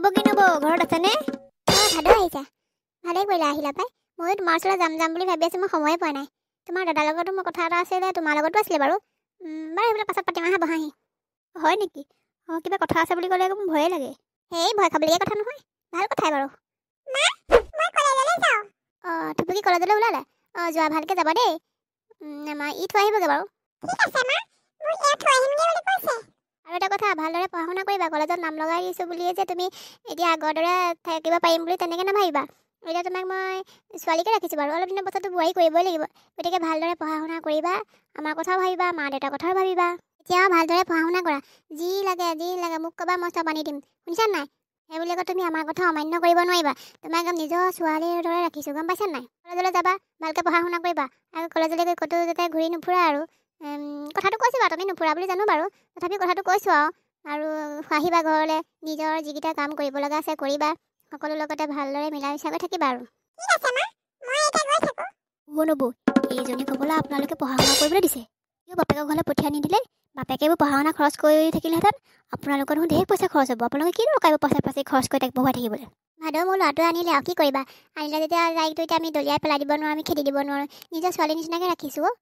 হ'ব কি নব ঘৰত আছেনে? ভাদ আহিছা ভালেই কৰিলা আহিলা পাই ময়ো তোমাৰ ওচৰলৈ যাম বুলি ভাবি আছোঁ মই সময়ে পোৱা নাই তোমাৰ দাদাৰ লগতো মোৰ কথা এটা আছিলে তোমাৰ লগতো আছিলে বাৰু বাৰু সেইবিলাক পাছত পাতিম আহা বহাহি হয় নেকি? কিবা কথা আছে বুলি ক'লে মোৰ ভয়ে লাগে। সেই ভয় খাবলগীয়া কথা নহয় ভাল কথাই বাৰু টুপুকি কলেজলৈ ওলালে যোৱা ভালকৈ যাব দেই আমাৰ ই থৈ আহিবগৈ বাৰু আৰু এটা কথা ভালদৰে পঢ়া শুনা কৰিবা কলেজত নাম লগাই দিছোঁ বুলিয়ে যে তুমি এতিয়া আগৰ দৰে থাকিব পাৰিম বুলি তেনেকৈ নাভাবিবা এতিয়া তোমাক মই ছোৱালীকে ৰাখিছোঁ বাৰু অলপ দিনৰ পাছততো বোৱাৰী কৰিবই লাগিব গতিকে ভালদৰে পঢ়া শুনা কৰিবা আমাৰ কথাও ভাবিবা মা দেউতাৰ কথাও ভাবিবা এতিয়া ভালদৰে পঢ়া শুনা কৰা যি লাগে মোক ক'বা মই চব আনি দিম শুনিছা নাই সেইবুলি আকৌ তুমি আমাৰ কথা অমান্য কৰিব নোৱাৰিবা তোমাক নিজৰ ছোৱালীৰ দৰে ৰাখিছোঁ গম পাইছা নাই কলেজলৈ যাবা ভালকৈ পঢ়া শুনা কৰিবা আৰু কলেজলৈ গৈ ক'তো যাতে ঘূৰি নুফুৰা আৰু কথাটো কৈছোঁ বাৰু তুমি নুফুৰা বুলি জানো বাৰু তথাপি কথাটো কৈছোঁ আৰু আহিবা ঘৰলৈ নিজৰ যিকেইটা কাম কৰিব লগা আছে কৰিবা সকলো লগতে ভালদৰে মিলা মিছাকৈ থাকিবা আৰু নবৌ এইজনী ক'বলৈ আপোনালোকে পঢ়া শুনা কৰিবলৈ দিছে কিয় বাপেকৰ ঘৰলৈ পঠিয়াই নিদিলে বাপেকে এইবোৰ পঢ়া শুনা খৰচ কৰি থাকিলেহেঁতেন আপোনালোকৰ দেখোন ঢেৰ পইচা খৰচ হ'ব আপোনালোকে কি দৰকাৰ পইচা পাতি খৰচ কৰি তাক পঢ়াই থাকিবলৈ ভাদ মোৰ ল'ৰাটোৱে আনিলে আৰু কি কৰিবা আনিলে যেতিয়া তাইকটো এতিয়া আমি দলিয়াই পেলাই দিব নোৱাৰোঁ আমি খেদি দিব নোৱাৰোঁ নিজৰ ছোৱালী নিচিনাকৈ ৰাখিছোঁ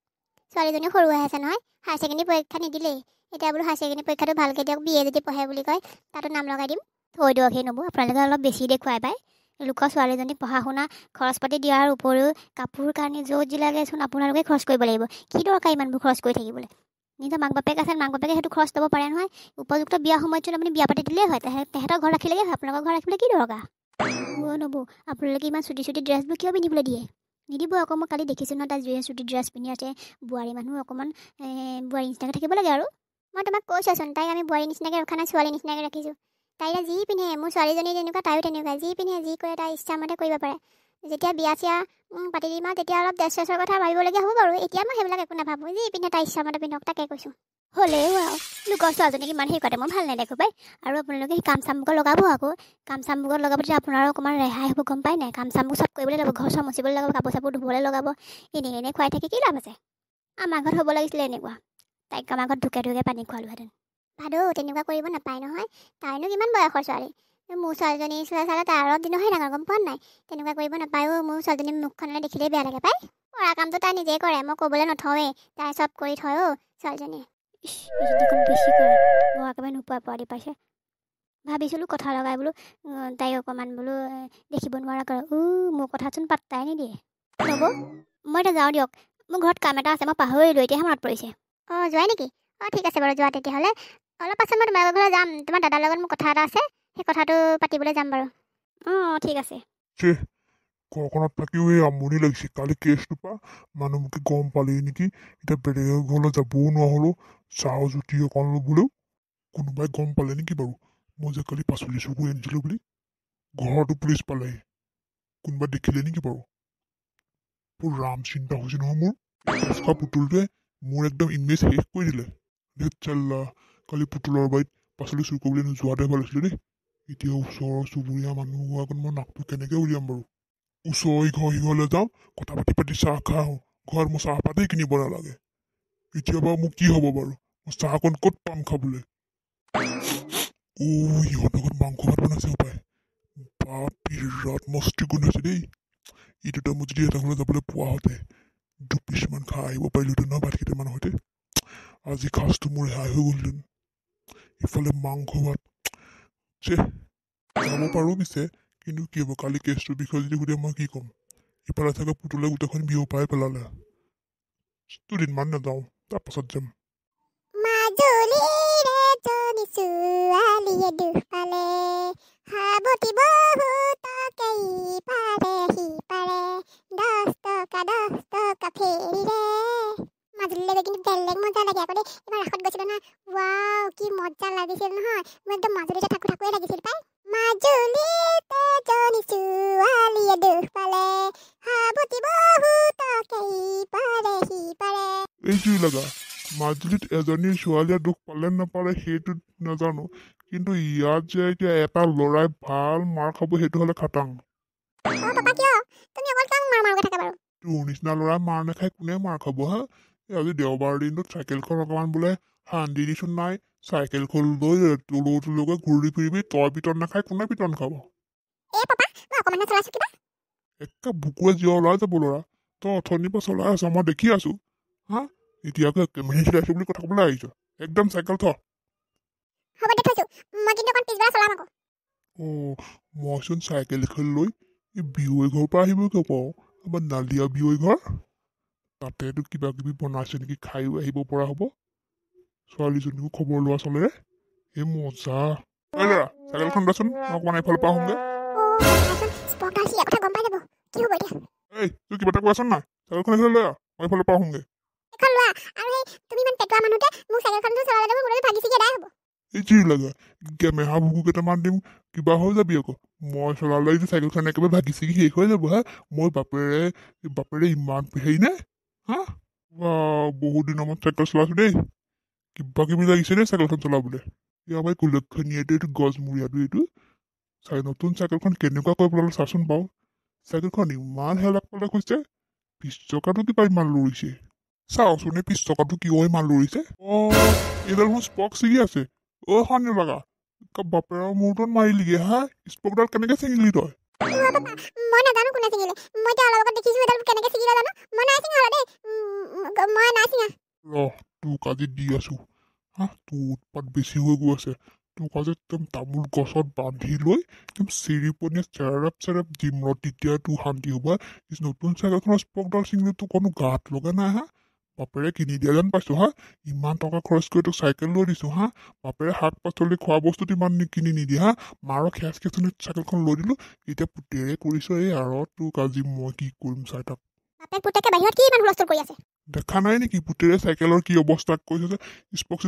ছোৱালীজনীও সৰু হৈ আছে নহয় হায়াৰ ছেকেণ্ডেৰী পৰীক্ষা নিদিলেই এতিয়া বোলো হায়াৰ ছেকেণ্ডেৰী পৰীক্ষাটো ভালকৈ দিয়ক বি এ যদি পঢ়ে বুলি কয় তাতো নাম লগাই দিম থৈ দিয়ক সেই নবৌ আপোনালোকে অলপ বেছি দেখুৱাই পায় লোকৰ ছোৱালীজনীক পঢ়া শুনা খৰচ পাতি দিয়াৰ উপৰিও কাপোৰ কানি য'ত যি লাগেচোন আপোনালোকে খৰচ কৰিব লাগিব কি দৰকাৰ ইমানবোৰ খৰচ কৰি থাকিবলৈ নিজৰ মাক বাপেক আছে মাক বাপেকে সেইটো খৰচ ল'ব পাৰে নহয় উপযুক্ত বিয়া সময়ত আপুনি বিয়া পাতি দিলেই হয় তেহেঁতৰ ঘৰ ৰাখিলেই হয় আপোনালোকৰ ঘৰ ৰাখিবলৈ কি দৰকাৰ নবৌ আপোনালোকে ইমান চুটি ড্ৰেছবোৰ কিয় পিন্ধিবলৈ দিয়ে নিদিব আকৌ মই কালি দেখিছোঁ ন তাই চুটি ড্ৰেছ পিন্ধি আছে বোৱাৰী মানুহ অকণমান বোৱাৰী নিচিনাকৈ থাকিব লাগে আৰু মই তোমাক কৈছোঁচোন তাইক আমি বোৱাৰী নিচিনাকৈ ৰখা নাই ছোৱালী নিচিনাকৈ ৰাখিছোঁ তাই যি পিন্ধে মোৰ ছোৱালীজনী যেনেকুৱা তাইও তেনেকুৱা যি পিন্ধে যি কৰে তাই ইচ্ছামতে কৰিব পাৰে যেতিয়া বিয়া চিয়া পাতি দিম আৰু তেতিয়া অলপ ড্ৰেছ চেছৰ কথা ভাবিবলগীয়া হ'ব বাৰু এতিয়া মই সেইবিলাক একো নাভাবোঁ যি পিন্ধে তাই ইচ্ছামতে পিন্ধক তাকে কৈছোঁ হ'লেও আৰু লোকৰ ছোৱালীজনীক ইমান হেৰি কৰাতে মই ভাল নেদেখোঁ পাই আৰু আপোনালোকে সেই কাম চামবোৰত লগাব আকৌ কাম চামবোৰত লগাব তেতিয়া আপোনাৰ অকণমান ৰেহাই হ'ব গম পাই নাই কাম চামবোৰ চব কৰিবলৈ ল'ব ঘৰ চৰ মচিবলৈ লগাব কাপোৰ চাপোৰ ধুবলৈ লগাব এনেই খুৱাই থাকি কি লাভ আছে আমাৰ ঘৰত হ'ব লাগিছিলে এনেকুৱা তাইক আমাৰ ঘৰত ঢুকে পানী খোৱালোহেঁতেন ভাদৌ তেনেকুৱা কৰিব নাপায় নহয় তাইনো কিমান বয়সৰ ছোৱালী মোৰ ছোৱালীজনী চালে তাই অলপ দিনৰহে ডাঙৰ গম পোৱা নাই তেনেকুৱা কৰিব নাপায়ো মোৰ ছোৱালীজনী মুখখনলৈ দেখিলেই বেয়া লাগে পাই কৰা কামটো তাই নিজেই কৰে মই ক'বলৈ নথওঁৱেই তাই চব কৰি থয় ছোৱালীজনীয়ে বেছি কৰে মই একেবাৰে নোপোৱা পোৱাদি পাইছে ভাবিছিলোঁ কথা লগাই বোলো তাইক অকণমান বোলো দেখিব নোৱাৰা কৰে মোৰ কথাচোন পাত্তাই নিদিয়ে হ'ব মই এতিয়া যাওঁ দিয়ক মোৰ ঘৰত কাম এটা আছে মই পাহৰিলোঁ এতিয়াহে মনত পৰিছে যোৱাই নেকি ঠিক আছে বাৰু যোৱা তেতিয়াহ'লে অলপ পাছত মই তোমালোকৰ ঘৰলৈ যাম তোমাৰ দাদাৰ লগত মোৰ কথা এটা আছে সেই কথাটো পাতিবলৈ যাম বাৰু ঠিক আছে ঘৰখনত থাকিও এই আমনি লাগিছে কালি কেছটোৰ পৰা মানুহবোৰে গম পালেই নেকি এতিয়া বেলেগৰ ঘৰলৈ যাবও নোৱাৰো চাহ জুতি অকণ ল'বলৈও কোনোবাই গম পালে নেকি বাৰু মই যে কালি পাচলি চকু আনিছিলোঁ বুলি ঘৰতো পুলিচ পালেহি কোনোবাই দেখিলে নেকি বাৰু বৰ ৰাম চিন্তা হৈছে নহয় মোৰ খোৱা পুতুলটোৱে মোৰ একদম ইমেজ শেষ কৰি দিলে চাল্লা কালি পুতুলৰ বাৰীত পাচলি চুৰ কৰিবলৈ নোযোৱাটোৱে ভাল আছিলে দেই এতিয়া ওচৰৰ চুবুৰীয়া মানুহ আগত মই নাকটো কেনেকৈ উলিয়াম বাৰু ওচৰ ইঘৰ সিঘৰলৈ যাওঁ কথা পাতি চাহ খাওঁ ঘৰত মই চাহপাতেই কিনিব নালাগে এতিয়া বাৰু মোৰ কি হ'ব বাৰু মই চাহ অকণ ক'ত পাম খাবলৈ ইহঁতৰ ঘৰত মাংস ভাত বনাইছে হপায় বাপ বিৰাট মস্তি গোন্ধাইছে দেই এইটোতে মই যদি এটা ঘৰলৈ যাবলৈ পোৱাহঁতে দুপিচমান খাই আহিব পাৰিলোহেঁতেন নহয় ভাতকেইটামান সৈতে আজি সাজটো মোৰ ৰেহাই হৈ গ'লহেঁতেন ইফালে মাংস ভাত যাব পাৰোঁ পিছে কিন্তু কি হ'ব কালি কেছটোৰ বিষয়ে যদি সুধে মই কি ক'ম ইফালে চাগে পুতুলে গোটেইখন বিহু পাই পেলালে দুদিনমান নাযাওঁ তাৰপাছত যাম মাজুলীলৈ কিন্তু বেলেগ মজা লাগে আকৌ দেই এবাৰ ৰাসত গৈছিলোঁ নহয় ৱাও কি মজা লাগিছিল নহয় মোৰ একদম মাজুলীতে থাকোৱে লাগিছিল পাই মাজুলীতে এজনী ছোৱালীয়ে দুখ পালে সাৱটি বহুতকেই পাৰে সি পাৰে এইটোৱে লগা মাজুলীত এজনী ছোৱালীয়ে দুখ পালে নাপালে সেইটো নাজানো কিন্তু ইয়াত যে এতিয়া এটা ল'ৰাই ভাল মাৰ খাব সেইটো হ'লে খাটাং পাপা কিয় তুমি অকল কিয় মাৰ থাকা বাৰু তোৰ নিচিনা ল'ৰাই মাৰ নাখায় কোনে মাৰ খাব হা আজি দেওবাৰ দিনটোত চাইকেলখন অকণমান বোলে শান্তি দিচোন নাই চাইকেলখন লৈ তুলকে ঘূৰি ফুৰিবি তই পিটন নাখাই কোনে পিটন খাব এ পাপা মই অকণমান চলাইছো কিবা একে বুকুৱে জীয়া ওলাই যাব ল'ৰা তই অথনিৰ পৰা চলাই আছ মই দেখি আছো হা এতিয়াকে কেমেৰা চলাইছো বুলি কথা ক'বলৈ আহিছ একদম চাইকেল থ হ'ব দে থৈছো মই কিন্তু অকণ পিছবেলা চলাম আকৌ মইচোন চাইকেল এখন লৈ এই বিয়ৈ ঘৰৰ পৰা আহিবগৈ পাওঁ আমাৰ নালিয়া বিয়ৈ ঘৰ তাতেতো কিবা কিবি বনাইছে নেকি খায়ো আহিব পৰা হ'ব ছোৱালীজনীকো খবৰ লোৱা চলেৰে এই মজা এই ল'ৰা চাইকেলখন দেচোন মই অকণমান এইফালৰ পৰা আহোঁগৈ এই তই কিবা এটা কোৱাচোন নাই চাইকেলখন এইফালে লৈ আহ মই এইফালৰ পৰা আহোঁগৈ এই যি লাগে কেমেহা ভুকু কেইটামান দিম কিবা হৈ যাবি আকৌ মই চলালে চাইকেলখন একেবাৰে ভাগি চিগি শেষ হৈ যাব হা মই বাপেৰে ইমান হেৰি নে হা বহুত দিনৰ মূৰত চাইকেল চলাইছো দেই কিবা কিবি লাগিছে দেই চাইকেলখন চলাবলৈ এই আমাৰ কুলক্ষণীয়াটো এইটো গছমূৰীয়াটো এইটো চাই নতুন চাইকেলখন কেনেকুৱা কৰি পেলালে চাচোন বাৰু চাইকেলখন ইমান হেলাক পালে হৈছে পিছ চকাটো কিবা ইমান লৰিছে চাওচোন এই পিছ চকাটো কিয় ইমান লৰিছে এইডাল মোৰ স্পক ছিগি আছে সানি লগা বাপেৰৰ মূৰটোত মাৰিলিগে হা স্পকডাল কেনেকে ছিঙিলি তই মই নাজানো কোনে ছিঙিলে মই এতিয়া অলপ আগত দেখিছো এডাল কেনেকে ছিঙিলে জানো মই নাই ছিঙা দেই মই নাই ছিঙা তোক আজি দি আছো হা তোৰ উৎপাত বেছি হৈ গৈ আছে তোক আজি একদম তামোল গছত বান্ধি লৈ একদম চিৰিপনীয়ে চেৰেপ দিম ৰ তেতিয়া তোৰ শান্তি হ'ব নতুন চাইকেলখনৰ স্পকডাল ছিঙিলে তোক কোনো গাত লগা নাই হা বাপেৰে কিনি দিয়া যেন পাইছো হা ইমান টকা খৰচ কৰি তোক চাইকেল লৈ দিছো হা বাপেৰে শাক পাচলি খোৱা বস্তুটো ইমান কিনি নিদিয়ে হা মাৰক খেচনি চাইকেলখন লৈ দিলো এতিয়া পুতেৰে কৰিছো এই আৰু তোক আজি মই কি কৰিম চাই তাক দেখা নাই নেকি পুতেৰে চাইকেলৰ কি অৱস্থা কৰিছে যে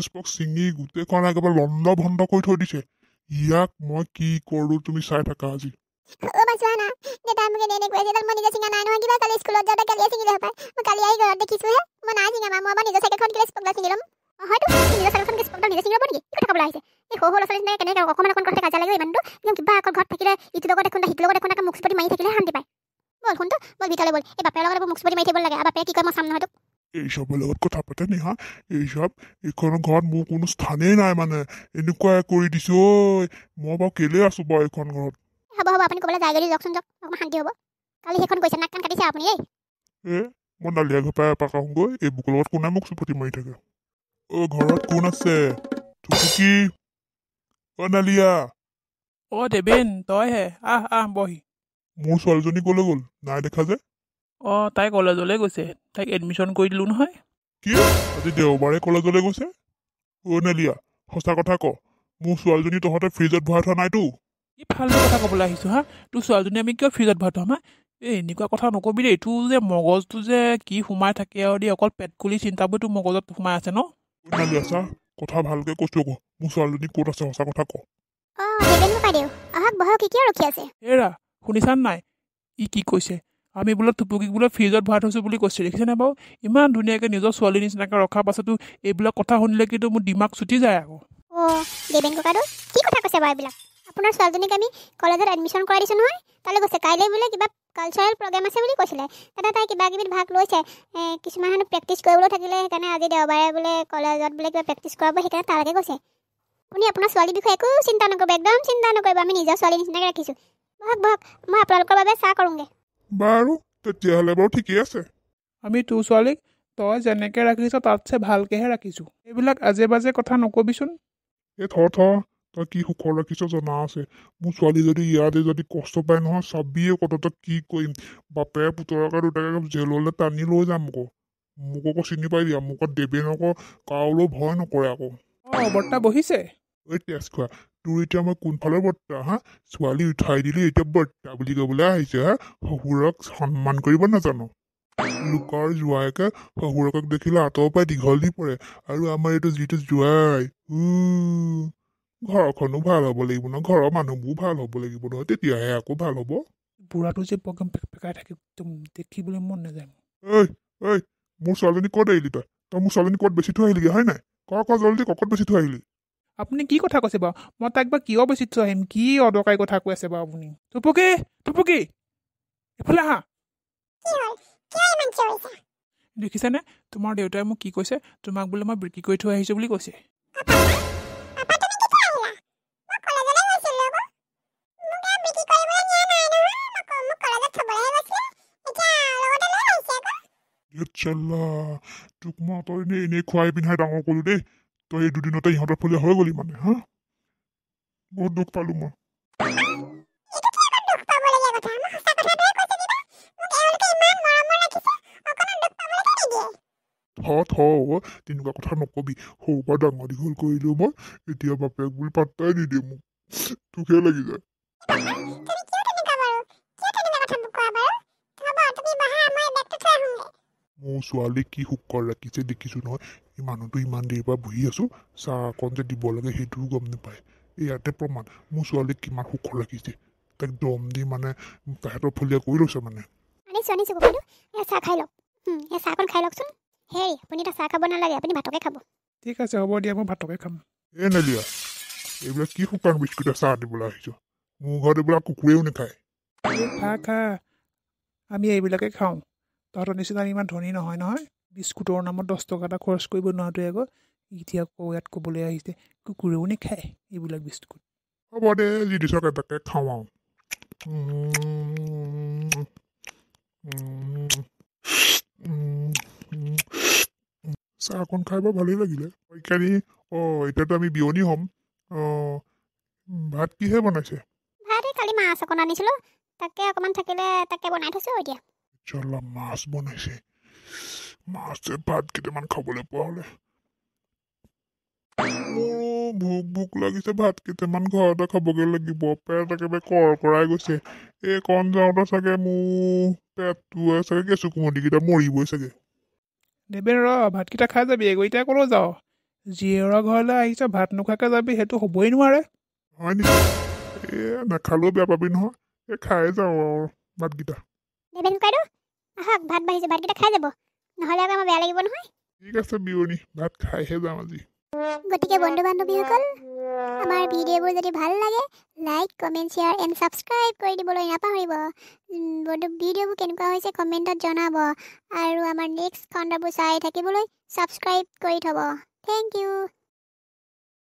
স্পক চিঙি গোটেইখন একেবাৰে লণ্ড ভণ্ড কৰি থৈ দিছে ইয়াক মই কি কৰো তুমি চাই থাকা আজি এইসবৰ লগত কথা পাতে নি হা এইখন ঘৰত মোৰ কোনো স্থানেই নাই মানে এনেকুৱা কৰি দিছো মই বাৰু কেলে আছো বাৰু এইখন ঘৰত হ'ব আপুনি ক'বলৈ যায় যদি যাওকচোন যাওক অকণমান শান্তি হ'ব কালি সেইখন কৈছে নাক কাণ কাটিছে আপুনি মই নালিয়া ঘৰ পৰা এপাক আহোঁগৈ এই বুকুৰ লগত কোনে মোক চুপতি মাৰি থাকে ঘৰত কোন আছে থুকুকি নালিয়া দেবেন তইহে আহ বহি মোৰ ছোৱালীজনী ক'লৈ গ'ল নাই দেখা যে তাই কলেজলৈ গৈছে তাইক এডমিশ্যন কৰি দিলোঁ নহয় কি আজি দেওবাৰে কলেজলৈ গৈছে নালিয়া সঁচা কথা ক মোৰ ছোৱালীজনী তহঁতে ফ্ৰিজত ভৰাই থোৱা নাইতো কি ফাল্টু কথা ক'বলৈ আহিছোঁ হা তোৰ ছোৱালীজনী আমি কিয় ফ্ৰিজত ভৰাই থ'ম হা এনেকুৱা কথা নকবি দেই এইটো যে মগজটো যে কি সোমাই থাকে আৰু দেই অকল পেট কুলি চিন্তাবোৰ তোৰ মগজত সোমাই আছে ন নালিয়া চা কথা ভালকে কৈছো ক মোৰ ছোৱালীজনী ক'ত আছে সঁচা কথা ক এৰা শুনিছান নাই ই কি কৈছে আমি বোলে টুপুকিক বোলে ফ্ৰিজত ভৰাই থৈছোঁ বুলি কৈছে দেখিছেনে বাৰু ইমান ধুনীয়াকৈ নিজৰ ছোৱালী নিচিনাকৈ ৰখাৰ পাছতো এইবিলাক কথা শুনিলে কিন্তু মোৰ দিমাগ চুটি যায় আকৌ দেবেন ককাইদেউ কি কথা কৈছে বাৰু এইবিলাক আপোনাৰ ছোৱালীজনীক আমি কলেজত এডমিশ্যন কৰাই দিছোঁ নহয় তালৈ গৈছে কাইলৈ বোলে কিবা কালচাৰেল প্ৰগ্ৰেম আছে বুলি কৈছিলে তাতে তাই কিবা কিবি ভাগ লৈছে কিছুমান হেনো প্ৰেক্টিচ কৰিবলৈ থাকিলে সেইকাৰণে আজি দেওবাৰে বোলে কলেজত বোলে কিবা প্ৰেক্টিচ কৰাব সেইকাৰণে তালৈকে গৈছে আপুনি আপোনাৰ ছোৱালীৰ বিষয়ে একো চিন্তা নকৰিব একদম চিন্তা নকৰিব আমি নিজৰ ছোৱালী নিচিনাকৈ ৰাখিছোঁ বহক মই আপোনালোকৰ বাবে চাহ কৰোঁগৈ বাৰু তেতিয়াহ'লে বাৰু ঠিকেই আছে আমি তোৰ ছোৱালীক তই যেনেকৈ ৰাখিছ তাতছে ভালকৈহে ৰাখিছোঁ এইবিলাক আজে বাজে কথা নকবিচোন তই কি সুখৰ ৰাখিছ জনা আছে মোৰ ছোৱালী যদি ইয়াতে যদি কষ্ট পায় নহয় চাবিয়ে কথা তই কি কৰিম বাপেৰে পুতৰকে দুটাকে জেললৈ টানি লৈ যাম আকৌ মোক আকৌ চিনি পাই দিয়া মোক দেবেন আকৌ কাৰোলৈ ভয় নকৰে আকৌ বৰ্তা বহিছে তেজ খোৱা তোৰ এতিয়া মই কোনফালৰ বৰ্তা হা ছোৱালী উঠাই দিলি এতিয়া বৰ্তা বুলি ক'বলৈ আহিছে হা শহুৰক সন্মান কৰিব নাজানো লোকৰ জোৱাইকে শহুৰকক দেখিলে আঁতৰৰ পৰাই দীঘল দি পৰে আৰু আমাৰ এইটো যিটো জোৱাই ঘৰখনো ভাল হ'ব লাগিব ন ঘৰৰ মানুহবোৰ ভাল হ'ব লাগিব নহয় তেতিয়াহে আকৌ ভাল হ'ব বুঢ়াটো যে প্ৰগ্ৰেম পেকাই থাকে একদম দেখিবলৈ মন নাযায় মোৰ ছোৱালীজনী ক'ত আহিলি তই মোৰ ছোৱালীজনী ক'ত বেছি থৈ আহিলিগৈ হয় নাই ক জলদি ক'ত বেছি থৈ আহিলি আপুনি কি কথা কৈছে বাৰু মই তাক বা কিয় বেছি থৈ আহিম কি অদৰকাৰী কথা কৈ আছে বাৰু আপুনি টুপুকি এইফালে আহা দেখিছেনে তোমাৰ দেউতাই মোক কি কৈছে তোমাক বোলে মই বিক্ৰী কৰি থৈ আহিছোঁ বুলি কৈছে চাল্লা তোক মই তই এনেই খুৱাই পিন্ধাই ডাঙৰ কৰিলো দেই তই এই দুদিনতে ইহঁতৰ ফলীয়া হৈ গলি মানে হা বহুত দুখ পালো মই তেনেকুৱা কথা নকবি সৰুৰ পৰা ডাঙৰ দীঘল কৰিলো মই এতিয়া বাপেক বুলি পাত্তাই নিদিয়ে মোক তোকহে লাগি যায় মোৰ ছোৱালীক কি শুকৰ ৰাখিছে দেখিছো নহয় এই মানুহটো ইমান দেৰিৰ পৰা বহি আছো চাহ অকণ যে দিব লাগে সেইটোও গম নাপায় ইয়াতে প্ৰমাণ মোৰ ছোৱালীক কিমান সুখৰ ৰাখিছে তাক দম দি মানে তাহাঁতৰ ফলীয়া কৰি লৈছে মানে আনিছোঁ ককাইদেউ চাহ খাই লওক চাহকণ খাই লওকচোন হেৰি আপুনি এতিয়া চাহ খাব নালাগে আপুনি ভাতকে খাব ঠিক আছে হ'ব দিয়া মই ভাতকে খাম নেলিয়া এইবিলাক কি শুকান বিস্কুটে চাহ দিবলৈ আহিছ মোৰ ঘৰত এইবিলাক কুকুৰেও নাখায় খা আমি এইবিলাকে খাওঁ তহঁতৰ নিচিনা আমি ইমান ধনী নহয় বিস্কুটৰ নামত 10 টকা এটা খৰচ কৰিব নোৱাৰোঁতে আকৌ এতিয়া আকৌ ইয়াত ক'বলৈ আহিছে কুকুৰেও নাখায় এইবিলাক বিস্কুট হ'ব দে যি দিছ তাকে খাওঁ আৰু চাহ অকণ খাই বাৰু ভালেই লাগিলে সেইকাৰণে এতিয়াতো আমি বিয়নী হ'ম ভাত কিহে বনাইছে ভাত কালি মাছ অকণ আনিছিলোঁ তাকে অকণমান থাকিলে তাকে বনাই থৈছোঁ এতিয়া চলা মাছ বনাইছে মাছে ভাত কেইটামান খাবলৈ পোৱা হ'লে মোৰো ভোক লাগিছে ভাত কেইটামান ঘৰতে খাবগৈ লাগিব পেট একেবাৰে কৰাই গৈছে এই কণ যাওঁতে চাগে মোৰ পেটটোৱে চাগে কেঁচু কুমটিকেইটা মৰিবই চাগে দেবেন ভাতকেইটা খাই যাবি এতিয়া ক'লৈ যাওঁ জীয়েৰৰ ঘৰলৈ আহিছ ভাত নোখোৱাকৈ যাবি সেইটো হ'বই নোৱাৰে হয় নেকি নাখালেও বেয়া পাবি নহয় খাই যাওঁ আৰু ভাতকেইটা দেবেন ককাইদেউ আহক ভাত বাঢ়িছে ভাতকেইটা খাই যাব নহ'লে আকৌ আমাৰ বেয়া লাগিব নহয় ঠিক আছে বিয়নী ভাত খাইহে যাম আজি গতিকে বন্ধু বান্ধৱীসকল আমাৰ ভিডিঅ'বোৰ যদি ভাল লাগে like comment share and subscribe কৰি দিবলৈ নাপাহৰিব ভিডিঅ'বোৰ কেনেকুৱা হৈছে কমেণ্টত জনাব আৰু আমাৰ নেক্সট খণ্ডবোৰ চাই থাকিবলৈ ছাবস্ক্ৰাইব কৰি থ'ব থেংক ইউ